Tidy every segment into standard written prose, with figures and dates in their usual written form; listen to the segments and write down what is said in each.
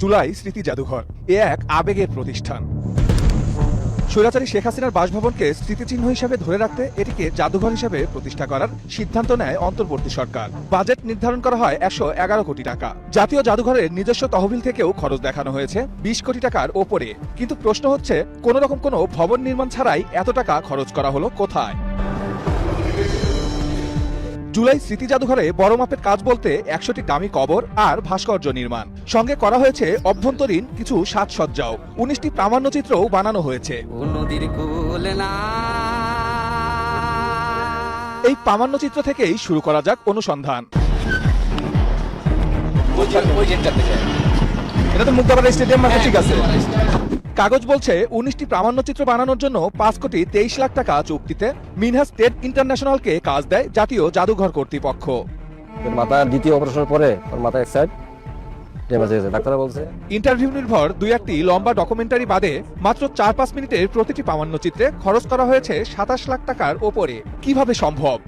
জুলাই স্মৃতি জাদুঘর এ এক আবেগের প্রতিষ্ঠান। স্বৈরাচারী শেখ হাসিনার বাসভবনকে স্মৃতিচিহ্ন হিসেবে ধরে রাখতে এটিকে জাদুঘর হিসেবে প্রতিষ্ঠা করার সিদ্ধান্ত নেয় অন্তর্বর্তী সরকার। বাজেট নির্ধারণ করা হয় 111 কোটি টাকা। জাতীয় জাদুঘরের নিজস্ব তহবিল থেকেও খরচ দেখানো হয়েছে 20 কোটি টাকার ওপরে। কিন্তু প্রশ্ন হচ্ছে, কোন রকম কোনো ভবন নির্মাণ ছাড়াই এত টাকা খরচ করা হলো কোথায়? জুলাই স্মৃতি জাদুঘরে বড় মাপের কাজ বলতে 100টি দামি কবর আর ভাস্কর্য নির্মাণ, সঙ্গে করা হয়েছে অভ্যন্তরীণ কিছু সাজসজ্জাও। 19টি প্রামাণ্যচিত্রও বানানো হয়েছে। এই প্রামাণ্যচিত্র থেকেই শুরু করা যাক অনুসন্ধান। এটা তো মুক্তাবাড়ি স্টেডিয়াম মাঠে, ঠিক আছে। কাগজ বলছে 19টি প্রামাণ্যচিত্র বানানোর জন্য 5 কোটি 23 লাখ টাকা চুক্তিতে মিনহাজ স্টেট ইন্টারন্যাশনালকে কাজ দেয় জাতীয় জাদুঘর কর্তৃপক্ষ। মাথা দ্বিতীয় অপারেশনের পরে ওর মাথা এক সাইড ড্যামেজ হয়েছে, ডাক্তাররা বলছে। ইন্টারভিউ নির্ভর 2-1টি লম্বা ডকুমেন্টারি বাদে মাত্র 4-5 মিনিটের প্রতিটি প্রামাণ্যচিত্রে খরচ করা হয়েছে 27 লাখ টাকার ওপরে। কিভাবে সম্ভব?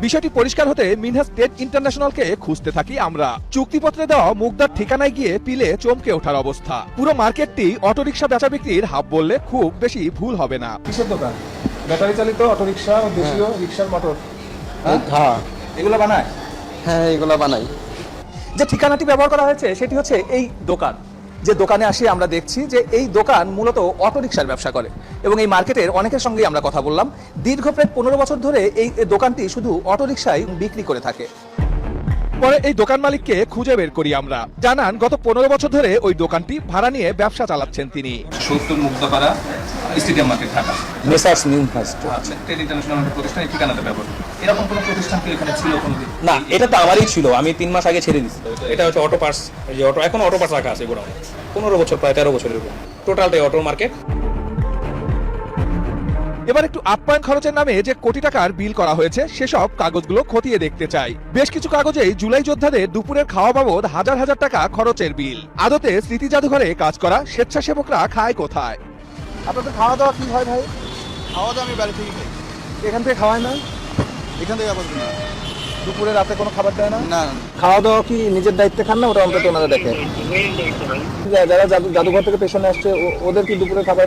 বিষয়টি পরিষ্কার হতে মিনহাজ স্টেট ইন্টারন্যাশনালকে খুঁজতে থাকি আমরা। চুক্তিপত্রে দেওয়া মুগদার ঠিকানায় গিয়ে পিলে চমকে ওঠার অবস্থা। পুরো মার্কেটটি অটোরিকশা বেচা বিক্রির হাব বললে খুব বেশি ভুল হবে না। কিসের দোকান? ব্যাটারি চালিত অটোরিকশা, দেশীয় রিকশার মোটর। হ্যাঁ, এগুলো বানায়? হ্যাঁ, এগুলো বানাই। যে ঠিকানাটি ব্যবহার করা হয়েছে সেটি হচ্ছে এই দোকান। যে দোকানে আসি আমরা দেখছি যে এই দোকান মূলত অটোরিকশার ব্যবসা করে, এবং এই মার্কেটের অনেকের সঙ্গে আমরা কথা বললাম। দীর্ঘ প্রায় 15 বছর ধরে এই দোকানটি শুধু অটোরিকশায় বিক্রি করে থাকে। পরে এই দোকান মালিককে খুঁজে বের করি আমরা। জানান গত 15 বছর ধরে ওই দোকানটি ভাড়া নিয়ে ব্যবসা চালাচ্ছেন তিনি। 70 Muktapara stadium market, Dhaka. Messrs new first. আচ্ছা, স্টেট ইন্টারন্যাশনাল প্রতিষ্ঠান এই ঠিকানাতে ব্যবহার। এরকম কোনো প্রতিষ্ঠান কি এখানে ছিল কোনোদিন? না, এটা তো আমারই ছিল। আমি 3 মাস আগে ছেড়ে দিচ্ছি। এটা হচ্ছে অটো পার্টস। এই যে অটো, এখন অটো পার্টস রাখা আছে গোডাউনে। 15 বছর, প্রায় 13 বছরের উপর টোটালটাই অটো মার্কেট। এবার একটু আপ্যায়ন খরচের নামে যে কোটি টাকার বিল করা হয়েছে সেসব কাগজগুলো খতিয়ে দেখতে চাই। বেশ কিছু কাগজেই জুলাই যোদ্ধাদের দুপুরের খাওয়া বাবদ হাজার হাজার টাকা খরচের বিল। আদতে স্মৃতি জাদুঘরে কাজ করা স্বেচ্ছাসেবকরা খায় কোথায়? আপনাদের খাওয়া দাওয়া কি হয় ভাই? খাওয়া দাওয়া আমি বাড়ি থেকে খাই। এখান থেকে খাওয়ায় না? এখান থেকে আবার না। দুপুরে রাতে কোনো খাবার দেয় না? না, খাওয়া দাওয়া কি নিজের দায়িত্বে খান না? ওটা অন্তত ওনারা দেখে। যারা জাদুঘর থেকে পেছনে আসছে ওদের কি দুপুরে খাবার?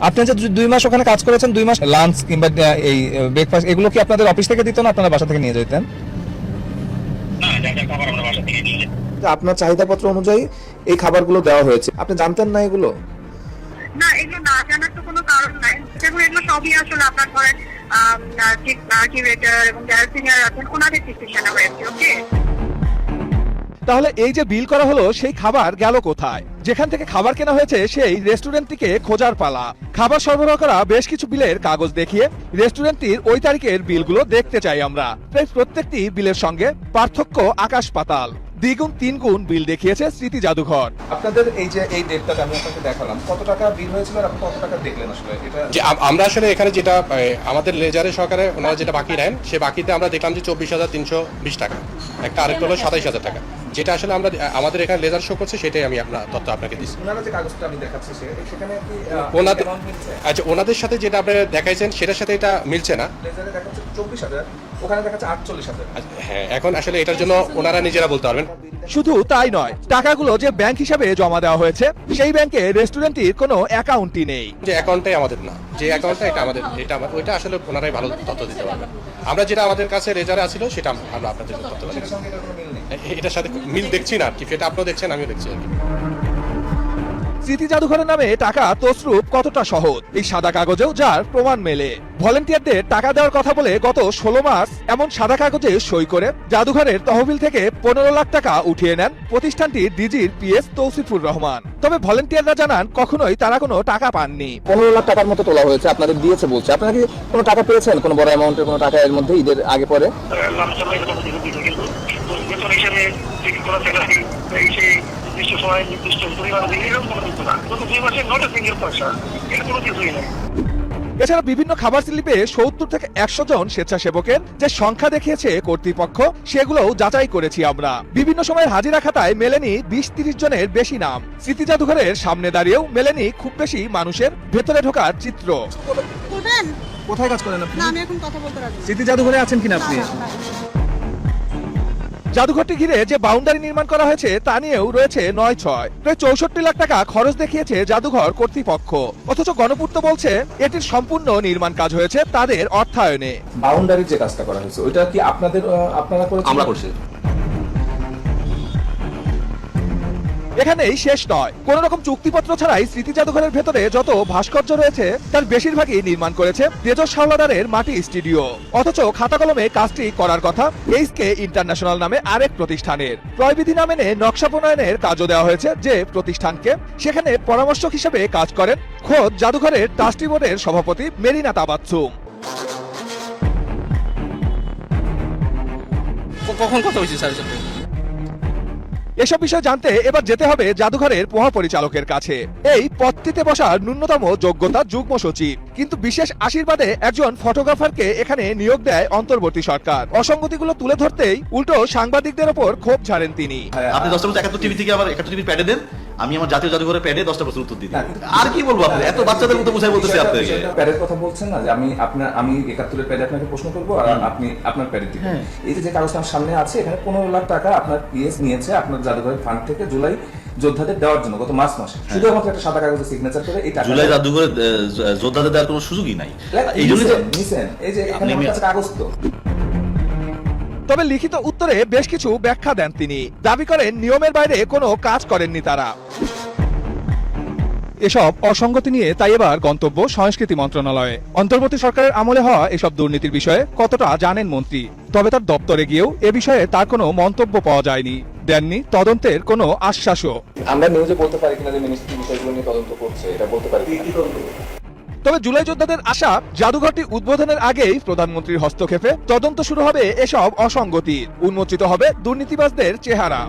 আপনি যে 2 মাস ওখানে কাজ করেছেন, 2 মাস লাঞ্চ কিংবা এই ব্রেকফাস্ট এগুলো কি আপনাদের অফিস থেকে দিত না আপনারা বাসা থেকে নিয়ে যেতেন? যে আপনার চাহিদাপত্র অনুযায়ী এই খাবারগুলো দেওয়া হয়েছে, আপনি জানতেন না এগুলো? না, এগুলো না জানার তো কোনো কারণ নাই। যেমন এগুলো সবই আসলে আপনার ধরেন কিউরেটর এবং যারা সিনিয়র আছেন ওনাদের ডিসিশনে হয়েছে। ওকে, তাহলে এই যে বিল করা হলো সেই খাবার গেল কোথায়? যেখান থেকে খাবার কেনা হয়েছে সেই রেস্টুরেন্টটিকে খোঁজার পালা। খাবার সরবরাহ করা বেশ কিছু বিলের কাগজ দেখিয়ে রেস্টুরেন্টটির ওই তারিখের বিলগুলো দেখতে চাই আমরা। প্রায় প্রত্যেকটি বিলের সঙ্গে পার্থক্য আকাশ পাতাল। দ্বিগুণ 3 গুণ বিল দেখিয়েছে স্মৃতি জাদুঘর। আপনাদের এই যে এই ডেটটা আমি আপনাকে দেখালাম, কত টাকা বিল হয়েছিল আর আপনি কত টাকা দেখলেন আসলে? এটা যে আমরা আসলে এখানে যেটা আমাদের লেজারের সহকারে ওনারা যেটা বাকি নেন, সে বাকিতে আমরা দেখলাম যে 24,320 টাকা, একটা আরেকটা হলো 27,000 টাকা। যেটা আসলে আমরা আমাদের এখানে লেজার শো করছে সেটাই আমি আপনার তথ্য আপনাকে দিচ্ছি। ওনারা যে কাগজটা আমি দেখাচ্ছি সেখানে কি ওনাদের amount মিলছে? আচ্ছা, ওনাদের সাথে যেটা আপনারা দেখাইছেন সেটার সাথে এটা মিলছে না। লেজারে দেখাচ্ছে 24,000, ওখানে দেখাচ্ছে 48,000। আচ্ছা, হ্যাঁ, এখন আসলে এটার জন্য ওনারা নিজেরা বলতে পারবেন। শুধু তাই নয়, টাকাগুলো যে ব্যাংক হিসাবে জমা দেওয়া হয়েছে সেই ব্যাংকে রেস্টুরেন্টটির কোনো অ্যাকাউন্টই নেই। যে অ্যাকাউন্টটাই আমাদের না, যে অ্যাকাউন্টটা এটা আমাদের, এটা ওইটা আসলে ওনারাই ভালো তথ্য দিতে পারবেন। আমরা যেটা আমাদের কাছে রেজারে আছিল সেটা আমরা আপনাদের তথ্য দিচ্ছি। এটার সঙ্গে এটার কোনো মিল নেই। এটার সাথে মিল দেখছি না আর কি, সেটা আপনিও দেখছেন আমিও দেখছি আর কি। স্মৃতি জাদুঘরের নামে টাকা তসরুপ কতটা সহজ এই সাদা কাগজেও যার প্রমাণ মেলে। ভলেন্টিয়ারদের টাকা দেওয়ার কথা বলে গত 16 মাস এমন সাদা কাগজে সই করে জাদুঘরের তহবিল থেকে 15 লাখ টাকা উঠিয়ে নেন প্রতিষ্ঠানটির ডিজির পিএস তৌসিফুর রহমান। তবে ভলেন্টিয়াররা জানান কখনোই তারা কোনো টাকা পাননি। 15 লাখ টাকার মতো তোলা হয়েছে, আপনাদের দিয়েছে বলছে। আপনারা কি কোনো টাকা পেয়েছেন? কোনো বড় অ্যামাউন্টের কোনো টাকা এর মধ্যে ঈদের আগে পরে? এছাড়া বিভিন্ন খাবার স্লিপে 70 থেকে 100 জন স্বেচ্ছাসেবকের যে সংখ্যা দেখিয়েছে কর্তৃপক্ষ সেগুলোও যাচাই করেছি আমরা। বিভিন্ন সময়ের হাজিরা খাতায় মেলেনি 20-30 জনের বেশি নাম। স্মৃতি জাদুঘরের সামনে দাঁড়িয়েও মেলেনি খুব বেশি মানুষের ভেতরে ঢোকার চিত্র। কোথায় কাজ করেন আপনি? না, আমি এখন কথা বলতে রাজি। স্মৃতি জাদুঘরে আছেন কিনা আপনি? জাদুঘরটি ঘিরে যে বাউন্ডারি নির্মাণ করা হয়েছে তা নিয়েও রয়েছে ৯/৬। প্রায় ৬৪ লাখ টাকা খরচ দেখিয়েছে জাদুঘর কর্তৃপক্ষ, অথচ গণপূর্ত বলছে এটির সম্পূর্ণ নির্মাণ কাজ হয়েছে তাদের অর্থায়নে। বাউন্ডারির যে কাজটা করা হয়েছে ওইটা কি আপনারা করেছেন? আমরা করছি। এখানেই শেষ নয়, কোন রকম চুক্তিপত্র ছাড়াই স্মৃতি জাদুঘরের ভেতরে যত ভাস্কর্য রয়েছে তার বেশিরভাগই নির্মাণ করেছে তেজস হাওলাদারের মাটি স্টুডিও। অথচ খাতা কলমে কাজটি করার কথা এইচকে ইন্টারন্যাশনাল নামে আরেক প্রতিষ্ঠানের। ক্রয়বিধি না মেনে নকশা প্রণয়নের কাজও দেওয়া হয়েছে যে প্রতিষ্ঠানকে। সেখানে পরামর্শক হিসেবে কাজ করেন খোদ জাদুঘরের ট্রাস্টি বোর্ডের সভাপতি মেরিনা তাবাচ্ছুম। কখন কথা হয়েছে স্যারের সাথে? এসব বিষয় জানতে এবার যেতে হবে জাদুঘরের মহাপরিচালকের কাছে। এই পদটিতে বসার ন্যূনতম যোগ্যতা যুগ্ম সচিব, কিন্তু বিশেষ আশীর্বাদে একজন ফটোগ্রাফারকে এখানে নিয়োগ দেয় অন্তর্বর্তী সরকার। অসঙ্গতিগুলো তুলে ধরতেই উল্টো সাংবাদিকদের ওপর ক্ষোভ ঝাড়েন তিনি। আপনি 10টা বছর 71 টিভি থেকে আবার 71 টিভি প্যাডে দেন, আমি আমার জাতীয় জাদুঘরের প্যাডে 10টা বছর উত্তর দিই। আর কি বলবো, আপনি এত বাচ্চাদের মতো বুঝাই বলতেছে আপনাকে। প্যাডের কথা বলছেন না যে আমি 71-এর প্যাডে আপনাকে প্রশ্ন করবো আর আপনি আপনার প্যাডের দিকে। এই যে কাগজটা আমার সামনে আছে, এখানে 15 লাখ টাকা আপনার পিএস নিয়েছে আপনার জাদুঘরের ফান্ড থেকে জুলাই যোদ্ধাদের দেওয়ার জন্য গত মার্চ মাসে। শুধুমাত্র একটা সাদা কাগজে সিগনেচার করে এই টাকা জুলাই জাদুঘরের যোদ্ধাদের দেওয়ার কোনো সুযোগই নাই। এই জন্য নিছেন, এই যে এখানে আমার কাছে কাগজ তো। তবে লিখিত উত্তরে বেশ কিছু ব্যাখ্যা দেন তিনি। দাবি করেন নিয়মের বাইরে কোনো কাজ করেননি তারা। এসব অসঙ্গতি নিয়ে তাই এবার গন্তব্য সংস্কৃতি মন্ত্রণালয়ে। অন্তর্বর্তী সরকারের আমলে হওয়া এসব দুর্নীতির বিষয়ে কতটা জানেন মন্ত্রী, তবে তার দপ্তরে গিয়েও এ বিষয়ে তার কোনো মন্তব্য পাওয়া যায়নি। দেননি তদন্তের কোনো আশ্বাসও। আমরা নিউজে বলতে পারি কিনা যে মিনিস্ট্রি বিষয়গুলো নিয়ে তদন্ত করছে, এটা বলতে পারি। তবে জুলাই যোদ্ধাদের আশা জাদুঘরটি উদ্বোধনের আগেই প্রধানমন্ত্রীর হস্তক্ষেপে তদন্ত শুরু হবে এসব অসঙ্গতির, উন্মোচিত হবে দুর্নীতিবাজদের চেহারা।